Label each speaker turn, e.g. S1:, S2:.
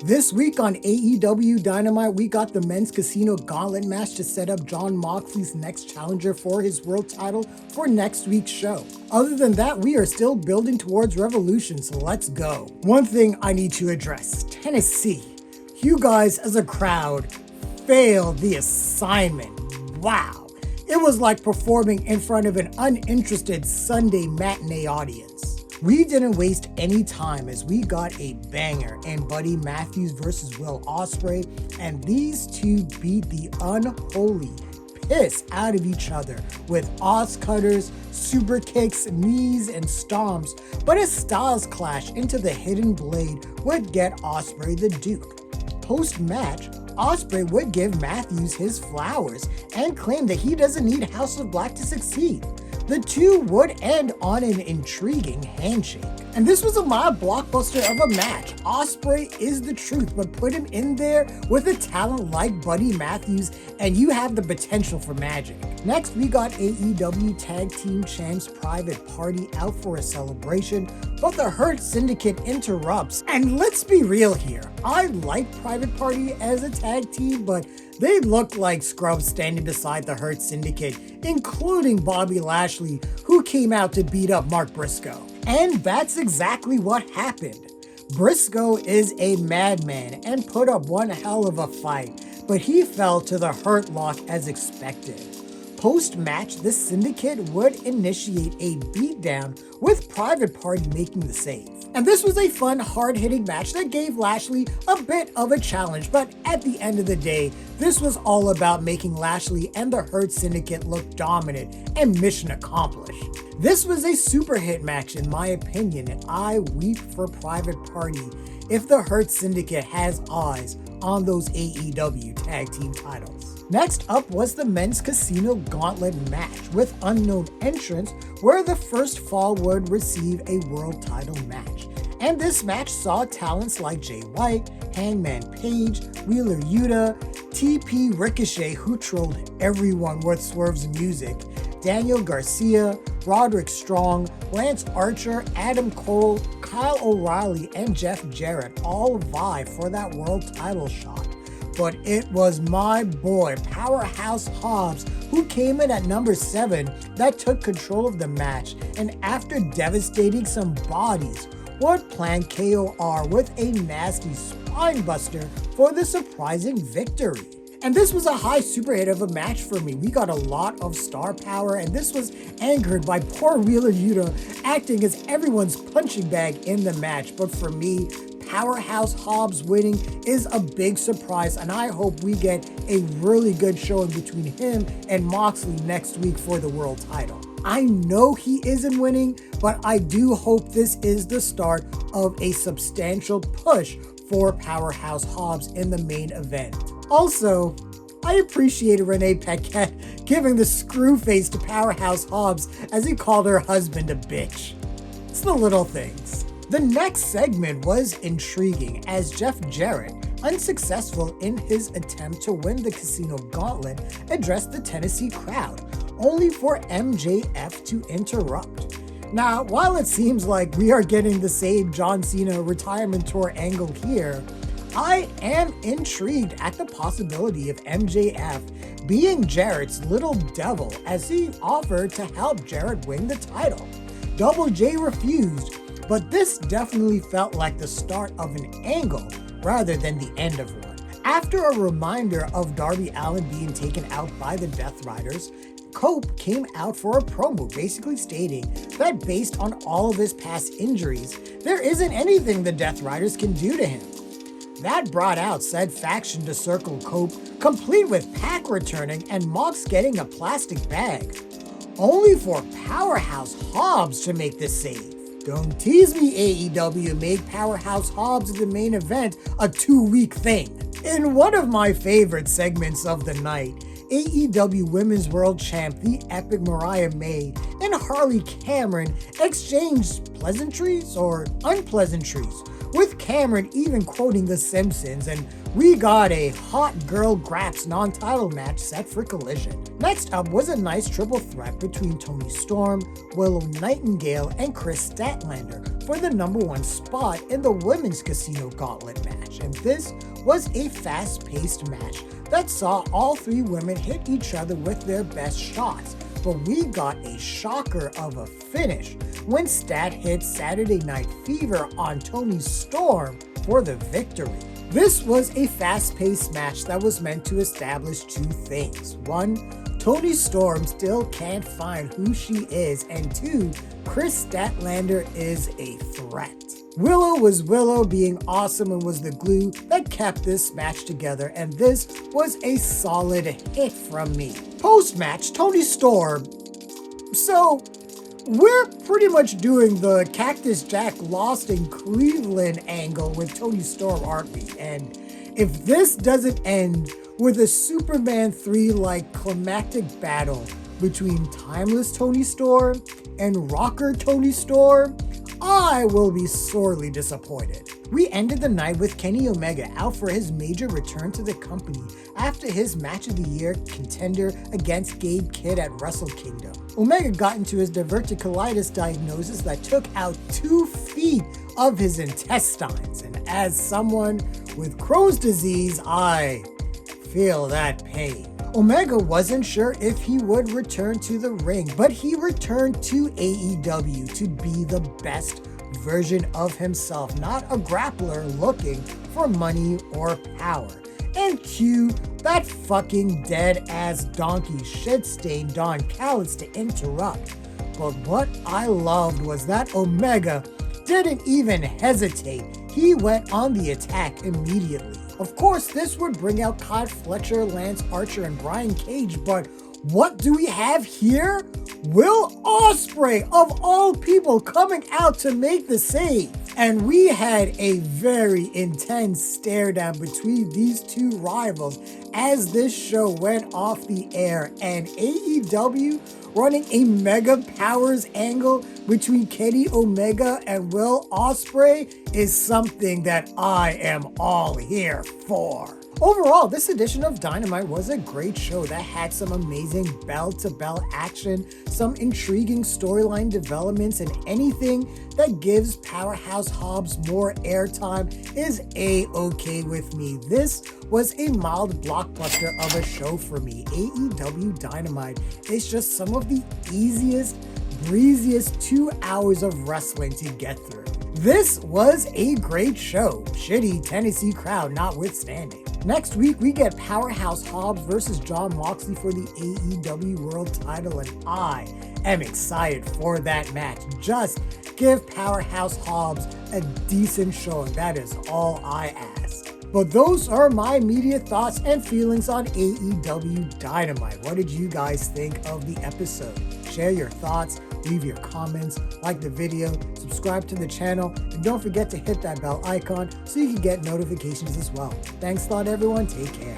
S1: This week on AEW Dynamite, we got the men's casino gauntlet match to set up Jon Moxley's next challenger for his world title for next week's show. Other than that, we are still building towards Revolution, so let's go. One thing I need to address, Tennessee. You guys as a crowd failed the assignment. Wow. It was like performing in front of an uninterested Sunday matinee audience. We didn't waste any time as we got a banger in Buddy Matthews versus Will Ospreay, and these two beat the unholy piss out of each other with Oz cutters, super kicks, knees, and stomps, but a styles clash into the hidden blade would get Ospreay the Duke. Post-match, Ospreay would give Matthews his flowers and claim that he doesn't need House of Black to succeed. The two would end on an intriguing handshake. And this was a mild blockbuster of a match. Ospreay is the truth, but put him in there with a talent like Buddy Matthews and you have the potential for magic. Next, we got AEW Tag Team Champs Private Party out for a celebration, but the Hurt Syndicate interrupts. And let's be real here, I like Private Party as a tag team, but they look like scrubs standing beside the Hurt Syndicate, including Bobby Lashley, who came out to beat up Mark Briscoe. And that's exactly what happened. Briscoe is a madman and put up one hell of a fight, but he fell to the Hurt Lock as expected. Post-match, the Syndicate would initiate a beatdown with Private Party making the save. And this was a fun, hard-hitting match that gave Lashley a bit of a challenge, but at the end of the day, this was all about making Lashley and the Hurt Syndicate look dominant and mission accomplished. This was a super hit match in my opinion, and I weep for Private Party if the Hurt Syndicate has eyes on those AEW tag team titles. Next up was the men's casino gauntlet match with unknown entrants where the first fall would receive a world title match. And this match saw talents like Jay White, Hangman Page, Wheeler Yuta, TP Ricochet, who trolled everyone with Swerve's music, Daniel Garcia, Roderick Strong, Lance Archer, Adam Cole, Kyle O'Reilly, and Jeff Jarrett all vie for that world title shot. But it was my boy, Powerhouse Hobbs, who came in at number 7 that took control of the match, and after devastating some bodies, would plan KOR with a nasty spine buster for the surprising victory. And this was a high super hit of a match for me. We got a lot of star power, and this was anchored by poor Wheeler Yuta acting as everyone's punching bag in the match. But for me, Powerhouse Hobbs winning is a big surprise, and I hope we get a really good showing between him and Moxley next week for the world title. I know he isn't winning, but I do hope this is the start of a substantial push for Powerhouse Hobbs in the main event. Also, I appreciated Renee Paquette giving the screw face to Powerhouse Hobbs as he called her husband a bitch. It's the little things. The next segment was intriguing as Jeff Jarrett, unsuccessful in his attempt to win the casino gauntlet, addressed the Tennessee crowd, only for MJF to interrupt. Now, while it seems like we are getting the same John Cena retirement tour angle here, I am intrigued at the possibility of MJF being Jarrett's little devil as he offered to help Jarrett win the title. Double J refused, but this definitely felt like the start of an angle rather than the end of one. After a reminder of Darby Allin being taken out by the Death Riders, Cope came out for a promo basically stating that based on all of his past injuries, there isn't anything the Death Riders can do to him. That brought out said faction to circle Cope, complete with Pac returning and Mox getting a plastic bag, only for Powerhouse Hobbs to make the save. Don't tease me, AEW, make Powerhouse Hobbs the main event a 2-week thing. In one of my favorite segments of the night, AEW Women's World Champ, the Epic Mariah May, and Harley Cameron exchanged pleasantries or unpleasantries, with Cameron even quoting The Simpsons and we got a hot girl graps non-title match set for Collision. Next up was a nice triple threat between Toni Storm, Willow Nightingale, and Chris Statlander for the #1 spot in the Women's Casino Gauntlet match, and this was a fast-paced match that saw all three women hit each other with their best shots, but we got a shocker of a finish when Stat hit Saturday Night Fever on Toni Storm for the victory. This was a fast-paced match that was meant to establish two things. One, Toni Storm still can't find who she is, and two, Chris Statlander is a threat. Willow was Willow being awesome and was the glue that kept this match together, and this was a solid hit from me. Post-match, Toni Storm. So, we're pretty much doing the Cactus Jack lost in Cleveland angle with Toni Storm, aren't we? And if this doesn't end with a Superman 3-like climactic battle between Timeless Toni Storm and Rocker Toni Storm, I will be sorely disappointed. We ended the night with Kenny Omega out for his major return to the company after his match of the year contender against Gabe Kidd at Wrestle Kingdom. Omega got into his diverticulitis diagnosis that took out 2 feet of his intestines, and as someone with Crohn's disease, I feel that pain. Omega wasn't sure if he would return to the ring, but he returned to AEW to be the best version of himself, not a grappler looking for money or power. And cue that fucking dead-ass donkey shit-stained Don Callis to interrupt. But what I loved was that Omega didn't even hesitate. He went on the attack immediately. Of course, this would bring out Kyle Fletcher, Lance Archer, and Brian Cage, but what do we have here? Will Ospreay, of all people, coming out to make the save. And we had a very intense stare down between these two rivals as this show went off the air, and AEW running a Mega Powers angle between Kenny Omega and Will Ospreay is something that I am all here for. Overall, this edition of Dynamite was a great show that had some amazing bell-to-bell action, some intriguing storyline developments, and anything that gives Powerhouse Hobbs more airtime is A-okay with me. This was a mild blockbuster of a show for me. AEW Dynamite is just some of the easiest, breeziest 2 hours of wrestling to get through. This was a great show, shitty Tennessee crowd notwithstanding. Next week, we get Powerhouse Hobbs versus Jon Moxley for the AEW World title, and I am excited for that match. Just give Powerhouse Hobbs a decent showing. That is all I ask. But those are my immediate thoughts and feelings on AEW Dynamite. What did you guys think of the episode? Share your thoughts, leave your comments, like the video, subscribe to the channel, and don't forget to hit that bell icon so you can get notifications as well. Thanks a lot, everyone. Take care.